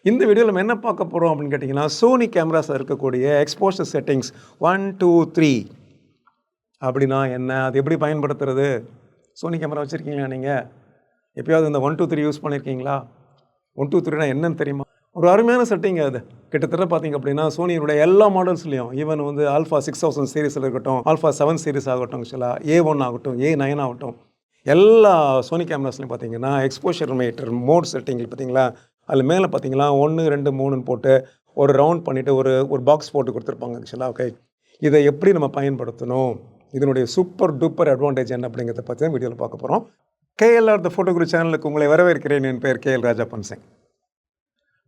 இந்த வீடியோவில் நம்ம என்ன பார்க்க போகிறோம் அப்படின்னு கேட்டிங்கன்னா, சோனி கேமராஸில் இருக்கக்கூடிய எக்ஸ்போஷர் செட்டிங்ஸ் 1, 2, 3 அப்படின்னா என்ன, அது எப்படி பயன்படுத்துறது? சோனி கேமரா வச்சுருக்கீங்களா நீங்கள்? எப்போயாவது இந்த 1, 2, 3 யூஸ் பண்ணியிருக்கீங்களா? 1, 2, 3னா என்னன்னு தெரியுமா? ஒரு அருமையான செட்டிங் அது. கிட்டத்தட்ட பார்த்தீங்க அப்படின்னா சோனியோடைய எல்லா மாடல்ஸ்லையும் ஈவன் வந்து ஆல்ஃபா 6000 சீரிஸில் இருக்கட்டும், ஆல்ஃபா 7 சீரிஸ் ஆகட்டும், ஆக்சுவலாக A1 ஆகட்டும், A9 ஆகட்டும், எல்லா சோனி கேமராஸ்லையும் பார்த்தீங்கன்னா எக்ஸ்போஷர் மீட்டர் மோட் செட்டிங் பார்த்தீங்களா, அதில் மேலே பார்த்தீங்களா 1, 2, 3ன்னு போட்டு ஒரு ரவுண்ட் பண்ணிவிட்டு ஒரு பாக்ஸ் போட்டு கொடுத்துருப்பாங்க ஆக்சுவலாக. ஓகே, இதை எப்படி நம்ம பயன்படுத்தணும், இதனுடைய சூப்பர் டூப்பர் அட்வான்டேஜ் என்ன அப்படிங்கிறத பற்றி தான் வீடியோவில் பார்க்க போகிறோம். KLR த ஃபோட்டோ குரு சேனலுக்கு உங்களை வரவேற்கிறேன். என் பேர் KL ராஜப்பன் சிங்.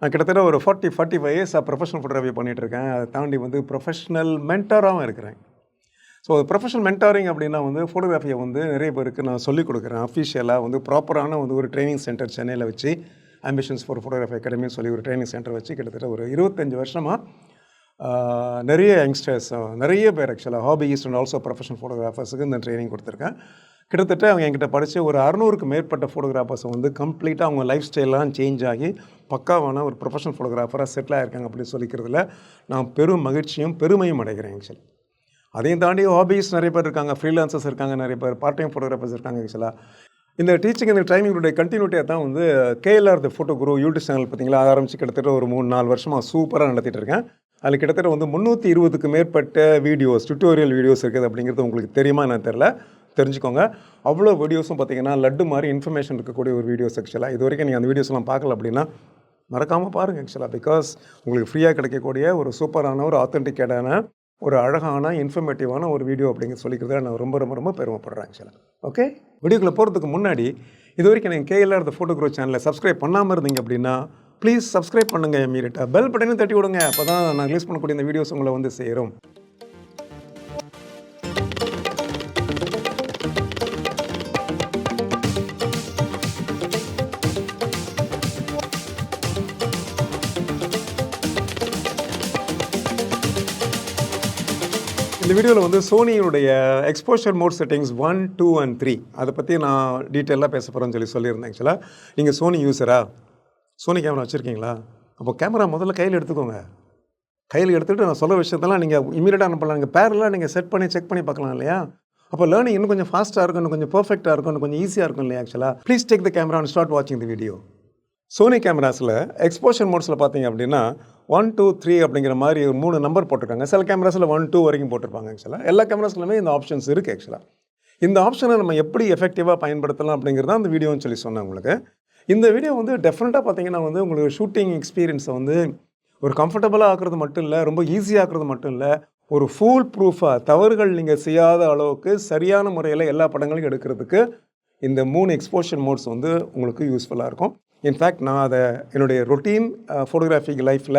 நான் கிட்டத்தட்ட ஒரு 45 இயர்ஸாக ப்ரொஃபஷனல் ஃபோட்டோகிராஃபி பண்ணிகிட்ருக்கேன். அதை தாண்டி வந்து ப்ரொஃபஷனல் மென்டாராகவும் இருக்கிறேன். ஸோ ப்ரொஃபஷனல் மென்டாரிங் அப்படின்னா வந்து ஃபோட்டோகிராஃபியை வந்து நிறைய பேருக்கு நான் சொல்லிக் கொடுக்குறேன். அஃபிஷியலாக வந்து ப்ராப்பரான வந்து ஒரு ட்ரைனிங் சென்டர் சென்னையில் வச்சு, ஆம்பிஷன்ஸ் ஃபார் ஃபோட்டோகிராஃபி அகாடமின்னு சொல்லி ஒரு ட்ரைனிங் சென்டர் வச்சு கிட்டத்தட்ட ஒரு 25 வருஷமாக நிறைய யங்ஸ்டர்ஸ், நிறைய பேர் ஆக்சுவலாக ஹாபியிஸ்ட் அண்ட் ஆல்சோ ப்ரொஃபஷனல் ஃபோட்டோகிராஃபர்ஸுக்கு இந்த ட்ரைனிங் கொடுத்துருக்கேன். கிட்டத்தட்ட அவங்க என்கிட்ட படித்த ஒரு 600க்கு மேற்பட்ட ஃபோட்டோகிராஃபர்ஸை வந்து கம்ப்ளீட்டாக அவங்க லைஃப் ஸ்டைலாம் சேஞ்ச் ஆகி பக்காவான ஒரு ப்ரொஃபஷனல் ஃபோட்டோகிராஃபராக செட்டில் ஆகிருக்காங்க அப்படின்னு சொல்லிக்கிறதுல நான் பெரும் மகிழ்ச்சியும் பெருமையும் அடைகிறேன் ஆக்சுவலி. அதையும் தாண்டி ஹாபிஸ் நிறைய பேர் இருக்காங்க, ஃப்ரீலான்சர்ஸ் இருக்காங்க, நிறைய பேர் பார்ட் டைம் ஃபோட்டோகிராஃபர்ஸ் இருக்காங்க ஆக்சுவலாக. இந்த டீச்சிங் இந்த ட்ரைனிங்குடைய கண்டினியூட்டியாக தான் வந்து KLR the photo Guru YouTube channel பார்த்தீங்களா ஆரம்பித்து கிட்டத்தட்ட ஒரு 3-4 வருஷமாக சூப்பராக நடத்திட்டு இருக்கேன். அதில் கிட்டத்தட்ட வந்து 320க்கு மேற்பட்ட வீடியோஸ், டியூட்டோரியல் வீடியோஸ் இருக்குது அப்படிங்கிறது உங்களுக்கு தெரியுமா என்ன தெரில, தெரிஞ்சுக்கோங்க. அவ்வளோ வீடியோஸும் பார்த்தீங்கன்னா லட்டு மாதிரி இன்ஃபர்மேஷன் இருக்கக்கூடிய ஒரு வீடியோஸ் ஆக்சுவலாக. இது வரைக்கும் நீங்கள் அந்த வீடியோஸ்லாம் பார்க்கல அப்படின்னா மறக்காமல் பாருங்கள் ஆக்சுவலாக. பிகாஸ் உங்களுக்கு ஃப்ரீயாக கிடைக்கக்கூடிய ஒரு சூப்பரான ஒரு ஆத்தென்டிக்கேட்டான ஒரு அழகான இன்ஃபர்மேட்டிவான ஒரு வீடியோ அப்படிங்கிற சொல்லிக்கிறத நான் ரொம்ப ரொம்ப ரொம்ப பெருமைப்படுறேன் ஆக்சுவலாக. ஓகே, வீடியோக்குள்ளே போகிறதுக்கு முன்னாடி இது வரைக்கும் நீங்கள் KLR த ஃபோட்டோ குரு சேனலை சப்ஸ்கிரைப் பண்ணாமல் இருந்தீங்க அப்படின்னா ப்ளீஸ் சப்ஸ்கிரைப் பண்ணுங்கள். இமீடியட்டாக பெல் பட்டனையும் தட்டி விடுங்க. அப்போ தான் நான் ரிலீஸ் பண்ணக்கூடிய இந்த வீடியோஸ் உங்களை வந்து சேரும். இந்த வீடியோவில் வந்து சோனியுடைய எக்ஸ்போஷர் மோட் செட்டிங்ஸ் 1, 2 and 3 அதை பற்றி நான் டீட்டெயிலாக பேச போகிறேன்னு சொல்லியிருந்தேன். ஆக்சுவலாக நீங்கள் சோனி யூஸரா, சோனி கேமரா வச்சுருக்கீங்களா? அப்போ கேமரா முதல்ல கையில் எடுத்துக்கோங்க. கையில் எடுத்துகிட்டு நான் சொல்கிற விஷயத்தெல்லாம் நீங்கள் இமீடியட்டாக அனுப்பலாம். நீங்கள் பேரெல்லாம் நீங்கள் செட் பண்ணி செக் பண்ணி பார்க்கலாம் இல்லையா? அப்போ லேர்னிங் இன்னும் கொஞ்சம் ஃபாஸ்ட்டாக இருக்கும், இன்னும் கொஞ்சம் பர்ஃபெக்டாக இருக்கும், இன்னும் கொஞ்சம் ஈஸியாக இருக்கும் இல்லையா? ஆக்சுவலாக please take the camera and start வாட்சிங் தி வீடியோ. சோனி கேமராஸில் எக்ஸ்போஷர் மோட்ஸில் பார்த்தீங்க அப்படின்னா 1, 2, 3 அப்படிங்கிற மாதிரி ஒரு 3 நம்பர் போட்டிருக்காங்க. சில கேமராஸில் 1, 2 வரைக்கும் போட்டிருப்பாங்க. ஆக்சுவலாக எல்லா கேமராஸ்லையுமே இந்த ஆப்ஷன்ஸ் இருக்குது. ஆக்சுவலாக இந்த ஆப்ஷனை நம்ம எப்படி எஃபெக்டிவாக பயன்படுத்தலாம் அப்படிங்கிறது தான் இந்த வீடியோன்னு சொல்லி சொன்னேன் உங்களுக்கு. இந்த வீடியோ வந்து டெஃபினட்டாக பார்த்தீங்கன்னா வந்து உங்களுக்கு ஷூட்டிங் எக்ஸ்பீரியன்ஸை வந்து ஒரு கம்ஃபர்டபுளாக ஆக்குறது மட்டும் இல்லை, ரொம்ப ஈஸியாக ஆக்குறது மட்டும் இல்லை, ஒரு ஃபுல் ப்ரூஃபாக தவறுகள் நீங்கள் செய்யாத அளவுக்கு சரியான முறையில் எல்லா படங்களையும் எடுக்கிறதுக்கு இந்த 3 எக்ஸ்போஷர் மோட்ஸ் வந்து உங்களுக்கு யூஸ்ஃபுல்லாக இருக்கும். இன்ஃபேக்ட் நான் அதை என்னுடைய ரொட்டீன் ஃபோட்டோகிராஃபிக் லைஃப்பில்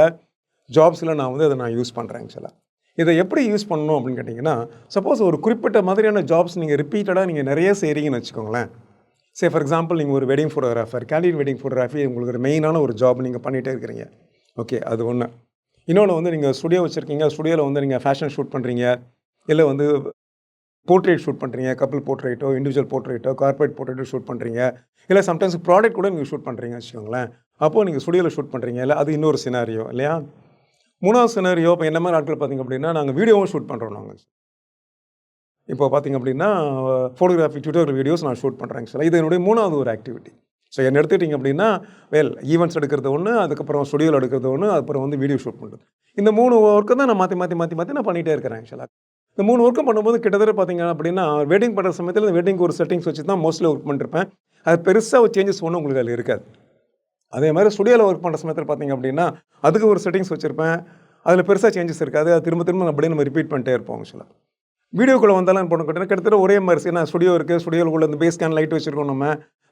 ஜாப்ஸில் நான் வந்து அதை நான் யூஸ் பண்ணுறேன். ஆக்சுவலாக இதை எப்படி யூஸ் பண்ணணும் அப்படின்னு கேட்டிங்கன்னா, சப்போஸ் ஒரு குறிப்பிட்ட மாதிரியான ஜாப்ஸ் நீங்கள் ரிப்பீட்டடாக நீங்கள் நிறைய செய்கிறீங்கன்னு வச்சுக்கோங்களேன். ஃபார் எக்ஸாம்பிள் நீங்கள் ஒரு wedding photographer, candid wedding photography உங்களுக்கு ஒரு மெயினான ஒரு ஜாப் நீங்கள் பண்ணிகிட்டே இருக்கிறீங்க. ஓகே, அது ஒன்று. இன்னொன்று வந்து நீங்கள் ஸ்டுடியோ வச்சுருக்கீங்க, ஸ்டுடியோவில் வந்து நீங்கள் ஃபேஷன் ஷூட் பண்ணுறீங்க, இல்லை வந்து போர்ட்ரேட் ஷூட் பண்ணுறீங்க, கப்பிள் போர்ட்ரேட்டோ, இண்டிவிஜுவல் போர்ட்ரேட்டோ, கார்பரேட் போர்ட்ரேட்டோ ஷூட் பண்ணுறீங்க, இல்லை சம்டைம்ஸ் ப்ராடக்ட் கூட நீங்கள் ஷூட் பண்ணுறீங்க வச்சுக்கோங்களேன். அப்போது நீங்கள் ஸ்டுடியோவில் ஷூட் பண்ணுறீங்க இல்லை, அது இன்னொரு சினாரியோ இல்லையா? 3வது சினாரியோ இப்போ என்ன மாதிரி ஆட்கள் பார்த்திங்க அப்படின்னா நாங்கள் வீடியோவும் ஷூட் பண்ணுறோம். நாங்கள் இப்போ பார்த்திங்க அப்படின்னா ஃபோட்டோகிராஃபி டியூட்டோரியல் வீடியோஸ் நான் ஷூட் பண்ணுறேன். சார் இது என்னுடைய 3வது ஒரு ஆக்டிவிட்டி. ஸோ என்ன எடுத்துக்கிட்டிங்க அப்படின்னா ஈவெண்ட்ஸ் எடுக்கிறது ஒன்று, அதுக்கப்புறம் ஸ்டுடியோவில் எடுக்கிறது ஒன்று, அப்புறம் வந்து வீடியோ ஷூட் பண்ணுறது. இந்த 3 ஒர்க்கு தான் நான் மாற்றி நான் பண்ணிகிட்டே இருக்கிறேன். ஆக்சுவலாக இந்த 3 ஒர்க்கும் பண்ணும்போது கிட்டத்தட்ட பார்த்திங்க அப்படின்னா வெட்டிங் பண்ணுற சமயத்தில் இந்த வெட்டிங் ஒரு செட்டிங்ஸ் வச்சு தான் மோஸ்ட்லி ஒர்க் பண்ணிருப்பேன். அது பெருசாக ஒரு சேஞ்சஸ் ஒன்றும் உங்களுக்கு அதில் இருக்காது. அதே மாதிரி ஸ்டுடியோவில் ஒர்க் பண்ணுற சமயத்தில் பார்த்திங்க அப்படின்னா அதுக்கு ஒரு செட்டிங்ஸ் வச்சுருப்பேன், அதில் பெருசாக சேஞ்சஸ் இருக்காது. அது திரும்ப அப்படியே நம்ம ரிப்பீட் பண்ணிட்டே இருப்போம். ஆக்சுவலாக வீடியோக்குள்ளே வந்தாலும் போன கேட்டிங்கன்னா கிட்டத்தட்ட ஒரே மாதிரி ஏன்னா ஸ்டுடியோ இருக்குது, ஸ்டுடியோக்குள்ளே இந்த பேஸ் கேன் லைட் வச்சுருக்கோம் நம்ம.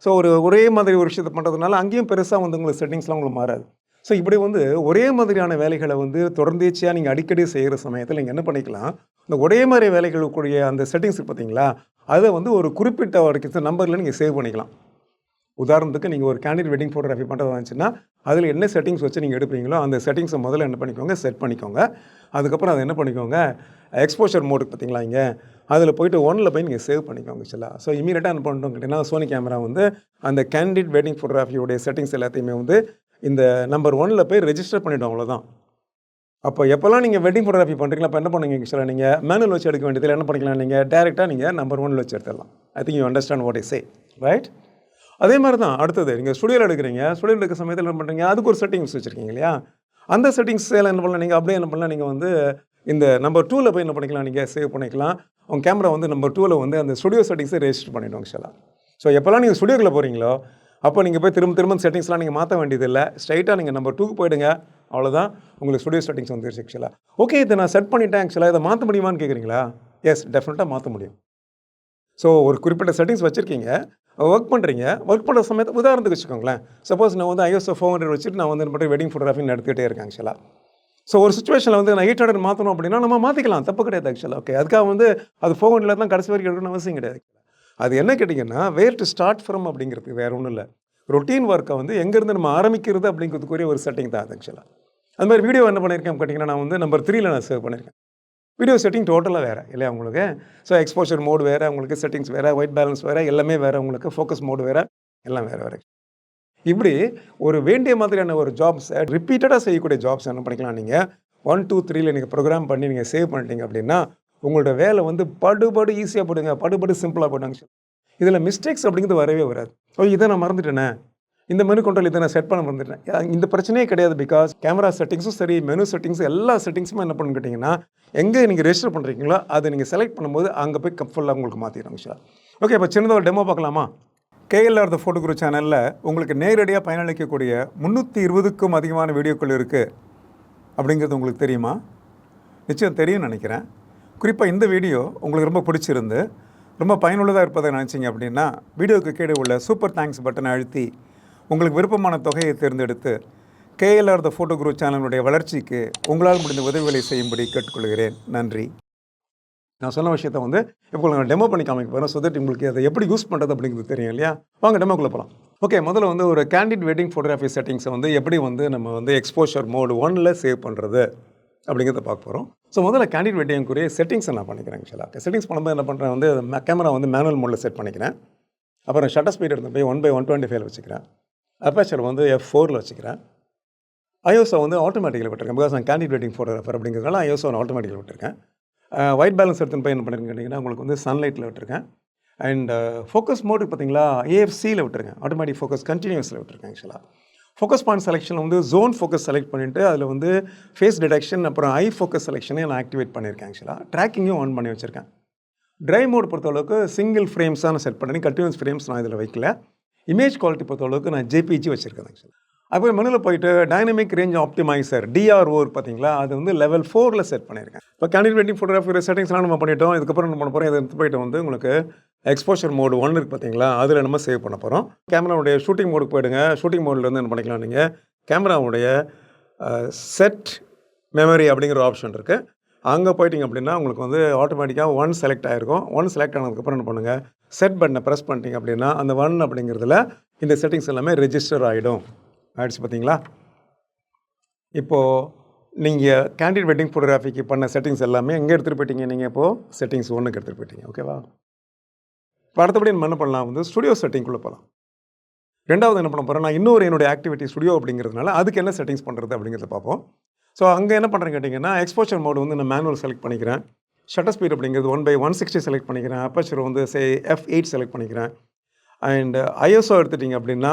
ஸோ ஒரே மாதிரி ஒரு விஷயத்தை பண்ணுறதுனால அங்கேயும் பெருசாக வந்து உங்களுக்கு செட்டிங்ஸ்லாம் உங்களுக்கு மாறாது. ஸோ இப்படி வந்து ஒரே மாதிரியான வேலைகளை வந்து தொடர்ந்தேச்சியாக நீங்கள் அடிக்கடி செய்கிற சமயத்தில் நீங்கள் என்ன பண்ணிக்கலாம், இந்த ஒரே மாதிரி வேலைகளுக்குரிய அந்த செட்டிங்ஸ் பார்த்தீங்களா, அதை வந்து ஒரு குறிப்பிட்ட ஒரு நம்பரில் நீங்கள் சேவ் பண்ணிக்கலாம். உதாரணத்துக்கு நீங்கள் ஒரு கேண்டிட் வெட்டிங் ஃபோட்டோகிராஃபி பண்ணுறதா இருந்துச்சுன்னா அதில் என்ன செட்டிங்ஸ் வச்சு நீங்கள் எடுப்பீங்களோ அந்த செட்டிங்ஸை முதல்ல என்ன பண்ணிக்கோங்க, செட் பண்ணிக்கோங்க. அதுக்கப்புறம் அதை என்ன பண்ணிக்கோங்க, எக்ஸ்போஷர் மோடுக்கு பார்த்தீங்களா இங்கே அதில் போய்ட்டு 1ல் போய் நீங்கள் சேவ் பண்ணிக்கோங்க. ஆக்சுவலாக ஸோ இமீடியட்டாக என்ன பண்ணிட்டோம் கேட்டிங்கன்னா சோனி கேமரா வந்து அந்த கேண்டிட் வெட்டிங் ஃபோட்டோகிராஃபியோடைய செட்டிங்ஸ் எல்லாத்தையுமே வந்து இந்த நம்பர் 1ல் போய் ரெஜிஸ்டர் பண்ணிவிடும், அவ்வளோதான். அப்போ எப்போல்லாம் நீங்கள் வெட்டிங் ஃபோட்டோகிராஃபி பண்ணுறீங்களா, அப்போ என்ன பண்ணுவீங்க ஆக்சுவலாக நீங்கள் மேனுவல் வச்சு எடுக்க வேண்டியதில் என்ன பண்ணிக்கலாம், நீங்கள் டேரெக்டாக நீங்கள் நம்பர் 1ல் வச்சு எடுத்துடலாம். I think you understand what I say, right? அதே மாதிரி தான் அடுத்தது நீங்கள் ஸ்டுடியோவில் எடுக்கிறீங்க. ஸ்டுடியோவில் எடுக்கிற சமயத்தில் என்ன பண்ணுறீங்க, அதுக்கு ஒரு செட்டிங்ஸ் வச்சுருக்கீங்க இல்லையா? அந்த செட்டிங்ஸ் எல்லாம் என்ன பண்ணலாம், நீங்கள் அப்படியே என்ன பண்ணலாம், நீங்கள் வந்து இந்த நம்பர் 2ல் போய் என்ன பண்ணிக்கலாம், நீங்கள் சேவ் பண்ணிக்கலாம். உங்கள் கேமரா வந்து நம்பர் 2ல் வந்து அந்த ஸ்டுடியோ செட்டிங்ஸை ரெஜிஸ்டர் பண்ணிவிடும் ஆக்சுவலாக. ஸோ எப்போல்லாம் நீங்கள் ஸ்டுடியோக்குள்ளே போகிறீங்களோ அப்போ நீங்கள் போய் திரும்ப செட்டிங்ஸ்லாம் நீங்கள் மாற்ற வேண்டியதில்லை. ஸ்ட்ரைட்டாக நீங்கள் நம்பர் 2க்கு போயிடுங்க, அவ்வளோதான். உங்களுக்கு ஸ்டுடியோ செட்டிங்ஸ் வந்துருச்சு ஆக்சுவலாக. ஓகே, இதை நான் செட் பண்ணிட்டேன் ஆக்சுவலாக, இதை மாற்ற முடியுமான்னு கேட்குறீங்களா? எஸ், டெஃபினட்டாக மாற்ற முடியும். ஸோ ஒரு குறிப்பிட்ட செட்டிங்ஸ் வச்சுருக்கீங்க, ஒர்க் பண்ணுறீங்க. ஒர்க் பண்ணுற சமயத்தை உதாரணத்துக்கு வச்சுக்கோங்களேன். சப்போஸ் நான் வந்து ISO 400 வச்சுட்டு நான் வந்து என்ன பண்ணுறேன், வெட்டிங் ஃபோட்டோகிராஃபின்னு எடுத்துகிட்டே இருக்கேன் ஆக்சுவலாக. ஸோ ஒரு சுச்சுவேஷனில் வந்து நான் 800 மாற்றணும் அப்படின்னா நம்ம மாற்றிக்கலாம், தப்பு கிடையாது ஆக்சுவலாக. ஓகே, அதுக்காக வந்து அது 400 தான் கடைசி வரைக்கும் எடுக்கணும்னு அவசியம் கிடையாது. அது என்ன கேட்டிங்கன்னா, வேர் டு ஸ்டார்ட் ஃப்ரம் அப்படிங்கிறது வேறு ஒன்றும் இல்லை. ரொட்டீன் ஒர்க்கை வந்து எங்கேருந்து நம்ம ஆரம்பிக்கிறது அப்படிங்கிறதுக்குரிய ஒரு செட்டிங் தான் அது ஆக்சுவலாக. அது மாதிரி வீடியோ என்ன பண்ணியிருக்கேன் கேட்டிங்கன்னா, நான் வந்து நம்பர் 3ல் நான் சேவ் பண்ணியிருக்கேன். வீடியோ செட்டிங் டோட்டலாக வேறு இல்லையா உங்களுக்கு? ஸோ எக்ஸ்போஷர் மோடு வேறு, உங்களுக்கு செட்டிங்ஸ் வேறு, ஒயிட் பேலன்ஸ் வேறு, எல்லாமே வேறு, உங்களுக்கு ஃபோக்கஸ் மோடு வேறு, எல்லாம் வேறு. இப்படி ஒரு வேண்டிய மாதிரியான ஒரு ஜாப்ஸை ரிப்பீட்டடாக செய்யக்கூடிய ஜாப்ஸ் என்ன பண்ணிக்கலாம், நீங்கள் 1, 2, 3ல் நீங்கள் ப்ரோக்ராம் பண்ணி நீங்கள் சேவ் பண்ணிட்டீங்க அப்படின்னா உங்களோட வேலை வந்து படு ஈஸியாக போடுங்க, படு சிம்பிளாக போடுங்க. இதில் மிஸ்டேக்ஸ் அப்படிங்கிறது வரவே வராது. இதை நான் மறந்துட்டேனே, இந்த மெனு கண்ட்ரோல் இதை நான் செட் பண்ண மறந்துட்டேன், இந்த பிரச்சனையே கிடையாது. பிகாஸ் கேமரா செட்டிங்ஸும் சரி, மெனு செட்டிங்ஸும் எல்லா செட்டிங்ஸுமே என்ன பண்ணுன்னு கேட்டிங்கன்னா, எங்கே நீங்கள் ரெஜிஸ்டர் பண்ணுறீங்களோ அதை நீங்கள் செலக்ட் பண்ணும்போது அங்கே போய் ஃபுல்லாக உங்களுக்கு மாற்றிடுறாங்க சார். ஓகே, இப்போ சின்னதாக ஒரு டெமோ பார்க்கலாமா? KLR The Photo Guru சேனலில் உங்களுக்கு நேரடியாக பயனளிக்கக்கூடிய 320க்கும் அதிகமான வீடியோக்கள் இருக்குது அப்படிங்கிறது உங்களுக்கு தெரியுமா? நிச்சயம் தெரியும்னு நினைக்கிறேன். குறிப்பாக இந்த வீடியோ உங்களுக்கு ரொம்ப பிடிச்சிருந்து ரொம்ப பயனுள்ளதாக இருப்பதை நினச்சிங்க அப்படின்னா வீடியோவுக்கு கீழே உள்ள சூப்பர் தேங்க்ஸ் பட்டனை அழுத்தி உங்களுக்கு விருப்பமான தொகையை தேர்ந்தெடுத்து KLR The Photo Guru சேனலுடைய வளர்ச்சிக்கு உங்களால் முடிந்த உதவிகளை செய்யும்படி கேட்டுக்கொள்கிறேன். நன்றி. நான் சொன்ன விஷயத்தை வந்து இப்போ நான் டெமோ பண்ணி காமிக்க போகிறேன். ஸோ தட் உங்களுக்கு அதை எப்படி யூஸ் பண்ணுறது அப்படிங்கிறது தெரியும் இல்லையா? வாங்க டெமோக்குள்ளே போகலாம். ஓகே, முதல்ல வந்து ஒரு கேண்டிட் வெட்டிங் ஃபோட்டோகிராஃபி செட்டிங்ஸை வந்து எப்படி வந்து நம்ம வந்து எக்ஸ்போஷர் மோடு 1ல் சேவ் பண்ணுறது அப்படிங்கிறத பார்க்க போகிறோம். ஸோ முதல்ல கேண்டிட் வெட்டிங்குரிய செட்டிங்ஸை நான் பண்ணிக்கிறேன் ஆக்சுவலாக. செட்டிங்ஸ் பண்ணும்போது என்ன பண்ணுறேன், வந்து கேமரா வந்து மேனுவல் மோடில் செட் பண்ணிக்கிறேன். அப்புறம் ஷட்டர் ஸ்பீட் எடுத்து போய் 1/125 வச்சுக்கிறேன். அப்பேச்சர் வந்து F4ல் வச்சுக்கிறேன். ISO வந்து ஆட்டோமேட்டிக்கில் விட்டுருக்கேன். பிகாஸ் நான் கேண்டிட் வெட்டிங் ஃபோட்டோகிராஃபர் அப்படிங்கிறதுனால ISO ஆட்டோமேட்டிக்கில் விட்டுருக்கேன். ஒயிட் பேலன்ஸ் எடுத்துன்னு போய் என்ன பண்ணிருக்கேன்னு கேட்டிங்கன்னா உங்களுக்கு வந்து சன்லைட்டில் விட்டுருக்கேன். அண்ட் ஃபோக்கஸ் மோடு பார்த்தீங்களா, AFCயில் விட்டுருக்கேன். ஆட்டோமேட்டிக் ஃபோக்கஸ் கண்டினியூஸில் விட்டுருக்கேன் ஆக்சுவலாக. ஃபோக்கஸ் பாயிண்ட் செலெக்ஷனில் வந்து ஜோன் ஃபோக்கஸ் செலக்ட் பண்ணிவிட்டு அதில் வந்து ஃபேஸ் டிடெக்ஷன் அப்புறம் ஐ ஃபோக்கஸ் செலெக்ஷனை நான் ஆக்டிவேட் பண்ணியிருக்கேன் ஆக்சுவலாக. ட்ராக்கிங்கும் ஆன் பண்ணி வச்சுருக்கேன். ட்ரை மோட் பொறுத்தளவுக்கு சிங்கிள் ஃப்ரேம்ஸாக நான் செட் பண்ணி கண்டினியூஸ் ஃப்ரேம்ஸ் நான் இதில் வைக்கல. இமேஜ் குவாலிட்டி பொறுத்தளவுக்கு நான் JPG வச்சுருக்கேன் ஆக்சுவலாக. அப்புறம் மெனுவில் போயிட்டு டைனமிக் ரேஞ்ச் ஆப்டிமைசர் DRO பார்த்தீங்களா, அது வந்து லெவல் 4ல் செட் பண்ணியிருக்கேன். இப்போ கேண்டிட் வெட்டிங் ஃபோட்டோகிராஃபி செட்டிங்ஸ்லாம் நம்ம பண்ணிட்டோம். இதுக்கப்புறம் என்ன பண்ண போகிறோம், இதை எடுத்து போயிட்டு வந்து உங்களுக்கு எக்ஸ்போஷர் மோடு 1 இருக்குது பார்த்தீங்களா, அதில் நம்ம சேவ் பண்ண போகிறோம். கேமராவுடைய ஷூட்டிங் மோடுக்கு போயிடுங்க. ஷூட்டிங் மோடில் வந்து என்ன பண்ணிக்கலாம், நீங்கள் கேமராவுடைய செட் மெமரி அப்படிங்கிற ஆப்ஷன் இருக்குது. அங்கே போயிட்டிங்க அப்படின்னா உங்களுக்கு வந்து ஆட்டோமேட்டிக்காக 1 செலக்ட் ஆகிருக்கும். 1 செலக்ட் ஆனதுக்கப்புறம் என்ன பண்ணுங்கள், செட் பட்டனை ப்ரெஸ் பண்ணிட்டீங்க அப்படின்னா அந்த 1 அப்படிங்கிறதுல இந்த செட்டிங்ஸ் எல்லாமே ரெஜிஸ்டர் ஆகிடும். ஆயிடுச்சு பார்த்தீங்களா? இப்போது நீங்கள் கேண்டிட் வெட்டிங் ஃபோட்டோகிராஃபிக்கு பண்ண செட்டிங்ஸ் எல்லாமே எங்கே எடுத்துகிட்டு போயிட்டீங்க, நீங்கள் இப்போது செட்டிங்ஸ் 1க்கு எடுத்துகிட்டு போயிட்டீங்க. ஓகேவா? இப்போ அடுத்தபடி நம்ம என்ன பண்ணலாம், வந்து ஸ்டுடியோ செட்டிங்குள்ளே போகலாம். ரெண்டாவது என்ன பண்ண போகிறேன், நான் இன்னொரு என்னுடைய ஆக்டிவிட்டி ஸ்டுடியோ அப்படிங்கிறதுனால அதுக்கு என்ன செட்டிங்ஸ் பண்ணுறது அப்படிங்கிறத பார்ப்போம். ஸோ அங்கே என்ன பண்ணுறேன்னு கேட்டிங்கன்னா, எக்ஸ்போஷர் மோடு வந்து நான் மேனுவல் செலக்ட் பண்ணிக்கிறேன். ஷட்டர் ஸ்பீட் அப்படிங்கிறது 1/160 செலக்ட் பண்ணிக்கிறேன். அப்பேச்சர் வந்து F8 செலக்ட் பண்ணிக்கிறேன். அண்ட் ISO எடுத்துட்டிங்க அப்படின்னா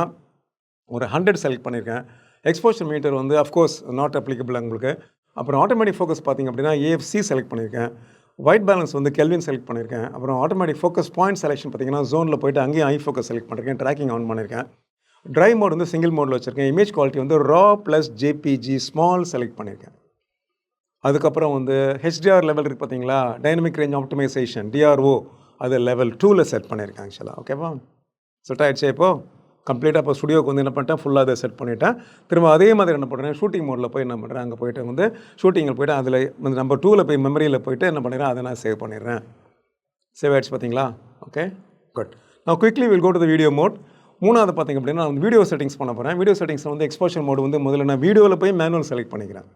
ஒரு 100 செலக்ட் பண்ணியிருக்கேன். எக்ஸ்போஷர் மீட்டர் வந்து அஃப்கோர்ஸ் நாட் அப்ளிகபிள் உங்களுக்கு. அப்புறம் ஆட்டோமேட்டிக் ஃபோக்கஸ் பார்த்திங்க அப்படின்னா AFC செலக்ட் பண்ணியிருக்கேன். ஒயிட் பேலன்ஸ் வந்து கெல்வின் செலக்ட் பண்ணியிருக்கேன். அப்புறம் ஆட்டோமேட்டிக் ஃபோக்கஸ் பாயிண்ட் செலெக்ஷன் பார்த்திங்கன்னா ஜோனில் போய்ட்டு அங்கேயும் ஐ ஃபோக்கஸ் செலக்ட் பண்ணியிருக்கேன். ட்ராக்கிங் ஆன் பண்ணியிருக்கேன். ட்ரை மோட் வந்து சிங்கிள் மோடில் வச்சுருக்கேன். இமேஜ் குவாலிட்டி வந்து RAW + JPG ஸ்மால் செலக்ட் பண்ணியிருக்கேன். அதுக்கப்புறம் வந்து HDR லெவல் இருக்குது பார்த்தீங்களா, டைனமிக் ரேஞ்ச் ஆப்டிமைசேஷன் DRO அது லெவல் 2ல் செட் பண்ணியிருக்கேன் ஆக்சுவலாக. ஓகேவா? செட் ஆகிடுச்சு. இப்போது கம்ப்ளீட்டாக இப்போ ஸ்டுடியோக்கு வந்து என்ன பண்ணிட்டேன், ஃபுல்லாக அதை செட் பண்ணிவிட்டேன். திரும்ப அதே மாதிரி என்ன பண்ணுறேன், ஷூட்டிங் மோடில் போய் என்ன பண்ணுறேன், அங்கே போய்ட்டு வந்து ஷூட்டிங்கில் போய்ட்டு அதில் வந்து நம்பர் 2ல் போய் மெமரியில் போய்ட்டு என்ன பண்ணிடுறேன், அதை நான் சேவ் பண்ணிடுறேன். சேவ் ஆகிடுச்சு பார்த்தீங்களா? Okay, good. நான் quickly will go to the video mode. மூணாவது பார்த்திங்க அப்படின்னா நான் வீடியோ செட்டிங்ஸ் பண்ண போகிறேன். வீடியோ செட்டிங்ஸில் வந்து எக்ஸ்போஷர் மோடு வந்து முதல்ல நான் வீடியோவில் போய் மேனுவல் செலக்ட் பண்ணிக்கிறேன்.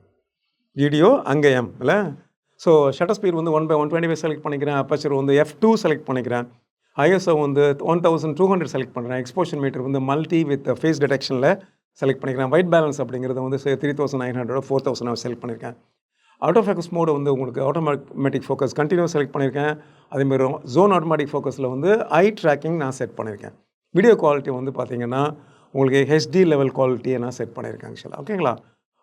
வீடியோ அங்கே M இல்லை. ஸோ ஷட்டர் ஸ்பீட் வந்து 1/125 செலக்ட் பண்ணிக்கிறேன். அப்பேச்சர் வந்து F2 செலக்ட் பண்ணிக்கிறேன். ISO வந்து 1200 செலக்ட் பண்ணுறேன். எக்ஸ்போஷர் மீட்டர் வந்து மல்டி வித் ஃபேஸ் டிடெக்ஷனில் செலக்ட் பண்ணிக்கிறேன். ஒயிட் பேலன்ஸ் அப்படிங்கிறது வந்து 3900 4000 செலக்ட் பண்ணியிருக்கேன். ஆட்டோ ஃபோக்கஸ் மோடு வந்து உங்களுக்கு ஆட்டோமேட்டிக் ஃபோக்கஸ் கண்டினியூஸ் செலக்ட் பண்ணியிருக்கேன். அதேமாதிரி ஜோன் ஆட்டோமேட்டிக் ஃபோக்கஸில் வந்து ஐ ட்ராக்கிங் நான் செட் பண்ணியிருக்கேன். வீடியோ குவாலிட்டி வந்து பார்த்தீங்கன்னா உங்களுக்கு ஹெச்டி லெவல் குவாலிட்டியை நான் செட் பண்ணியிருக்கேன் ஆக்சுவலாக. ஓகேங்களா?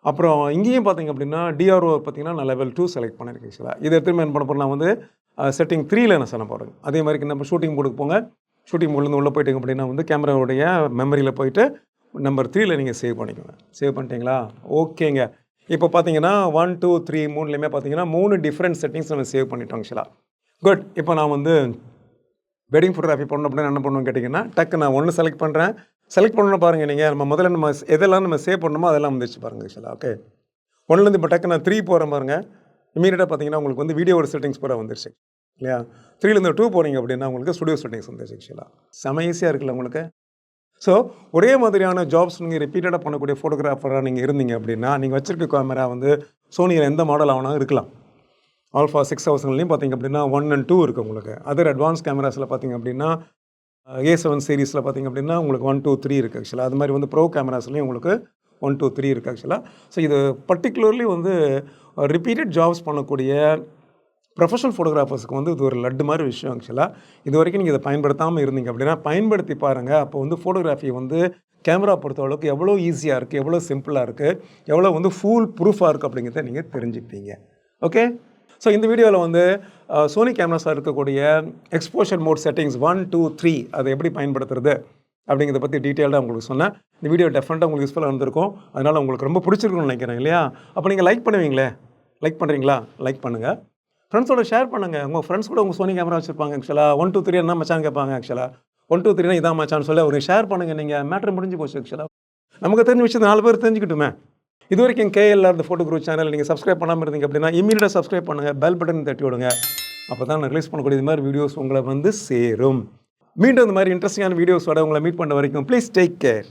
அப்புறம் இங்கேயும் பார்த்தீங்க அப்படின்னா டிஆர்ஓ பார்த்தீங்கன்னா நான் லெவல் 2 செலக்ட் பண்ணியிருக்கேன் ஆக்சுவலாக. இதை திரும்ப என்ன பண்ண போகிறேன், நான் வந்து செட்டிங் 3ல் நான் சொன்ன போகிறேன். அதே மாதிரி நம்ம ஷூட்டிங் மோடுக்கு போங்க. ஷூட்டிங் மோட்லேருந்து உள்ளே போயிட்டீங்க அப்படின்னா வந்து கேமராவுடைய மெமரியில் போயிட்டு நம்பர் 3ல் நீங்கள் சேவ் பண்ணிக்கோங்க. சேவ் பண்ணிட்டீங்களா? ஓகேங்க. இப்போ பார்த்தீங்கன்னா 1 2 3 3லையுமே பார்த்தீங்கன்னா 3 டிஃப்ரெண்ட் செட்டிங்ஸ் நம்ம சேவ் பண்ணிட்டோம் ஆக்சுவலாக. குட். இப்போ நான் வந்து வெட்டிங் ஃபோட்டோகிராஃபி பண்ணணும் அப்படின்னா என்ன பண்ணுவோன்னு கேட்டிங்கன்னா, டக்கு நான் ஒன்று செலக்ட் பண்ணுறேன். செலக்ட் பண்ணணும்னு பாருங்கள், நீங்கள் நம்ம முதல்ல நம்ம எதெல்லாம் நம்ம சேவ் பண்ணணுமோ அதெல்லாம் வந்துச்சு பாருங்கள் ஆக்சுவலாக. ஓகே, 1லேருந்து இப்போ டக்கு நான் 3 போகிறேன் பாருங்கள். இமீடியட்டாக பார்த்தீங்கன்னா உங்களுக்கு வந்து வீடியோட செட்டிங்ஸ் பூரா வந்துருச்சு இல்லையா? 3லேருந்து 2 போனீங்க அப்படின்னா உங்களுக்கு ஸ்டுடியோ செட்டிங்ஸ் வந்துருச்சு ஆக்சுவலாக. செம ஈஸியாக இருக்குல்ல உங்களுக்கு. ஸோ ஒரே மாதிரியான ஜாப்ஸ் நீங்கள் ரிப்பீட்டடாக பண்ணக்கூடிய ஃபோட்டோகிராஃபராக நீங்கள் இருந்தீங்க அப்படின்னா, நீங்கள் வச்சிருக்க கேமரா வந்து சோனியில் எந்த மாடல் ஆகணும் இருக்கலாம். ஆல்ஃபா 6000லையும் பார்த்தீங்க அப்படின்னா 1 and 2 இருக்குது உங்களுக்கு. அதர் அட்வான்ஸ் கேமராஸில் பார்த்தீங்க அப்படின்னா A7 சீரிஸில் பார்த்தீங்க அப்படின்னா உங்களுக்கு 1 2 3 இருக்குது ஆக்சுவலாக. அது மாதிரி வந்து ப்ரோ கேமராஸ்லேயும் உங்களுக்கு 1 2 3 இருக்குது ஆக்சுவலாக. ஸோ இது பர்டிகுலர்லி வந்து ரிப்பீட்டட் ஜாப்ஸ் பண்ணக்கூடிய ப்ரொஃபஷனல் ஃபோட்டோகிராஃபர்ஸுக்கு வந்து இது ஒரு லட்டு மாதிரி விஷயம் ஆக்சுவலாக. இது வரைக்கும் நீங்கள் இதை பயன்படுத்தாமல் இருந்தீங்க அப்படின்னா பயன்படுத்தி பாருங்கள். அப்போ வந்து ஃபோட்டோகிராஃபி வந்து கேமரா பொறுத்த அளவுக்கு எவ்வளோ ஈஸியாக இருக்குது, எவ்வளோ சிம்பிளாக இருக்குது, எவ்வளோ வந்து ஃபுல் ப்ரூஃபாக இருக்குது அப்படிங்கிறத நீங்கள் தெரிஞ்சுப்பீங்க. ஓகே, ஸோ இந்த வீடியோவில் வந்து சோனி கேமராஸில் இருக்கக்கூடிய எக்ஸ்போஷர் மோட் செட்டிங்ஸ் 1 2 3 அதை எப்படி பயன்படுத்துறது அப்படிங்கிறத பற்றி டீட்டெயில்டாக உங்களுக்கு சொன்னேன். இந்த வீடியோ டெஃபினட்டாக உங்களுக்கு யூஸ்ஃபுல்லாக இருந்திருக்கும். அதனால் உங்களுக்கு ரொம்ப பிடிச்சிருக்குன்னு நினைக்கிறேன் இல்லையா? அப்போ நீங்கள் லைக் பண்ணுவீங்களே, லைக் பண்ணுறீங்களா? லைக் பண்ணுங்கள். ஃப்ரெண்ட்ஸோட ஷேர் பண்ணுங்கள். உங்கள் ஃப்ரெண்ட்ஸ் கூட உங்கள் சோனி கேமரா வச்சுருப்பாங்க ஆக்சுவலாக. 1 2 3 என்ன மச்சான் கேட்பாங்க ஆக்சுவலாக. 1 2 3 இதான் மச்சான்னு சொல்லி ஒரு ஷேர் பண்ணுங்கள். நீங்கள் மேட்ரு முடிஞ்சு போச்சு ஆக்சுவலாக. நமக்கு தெரிஞ்ச விஷயத்தை 4 பேர் தெரிஞ்சுக்கிட்டுமே. இது வரைக்கும் KLR இந்த ஃபோட்டோ குரூப் சேனல் நீங்கள் சப்ஸ்கிரைப் பண்ணாமல் இருந்தீங்க அப்படின்னா இமீடியட்டாக சப்ஸ்கிரைப் பண்ணுங்கள். பெல் பட்டன் தட்டி விடுங்க. அப்போ தான் நான் ரிலீஸ் பண்ணக்கூடிய இது மாதிரி வீடியோஸ் உங்களை வந்து சேரும். மீண்டும் இந்த மாதிரி இன்ட்ரெஸ்டிங்கான வீடியோஸோட உங்களை மீட் பண்ண வரைக்கும் ப்ளீஸ் டேக் கேர்.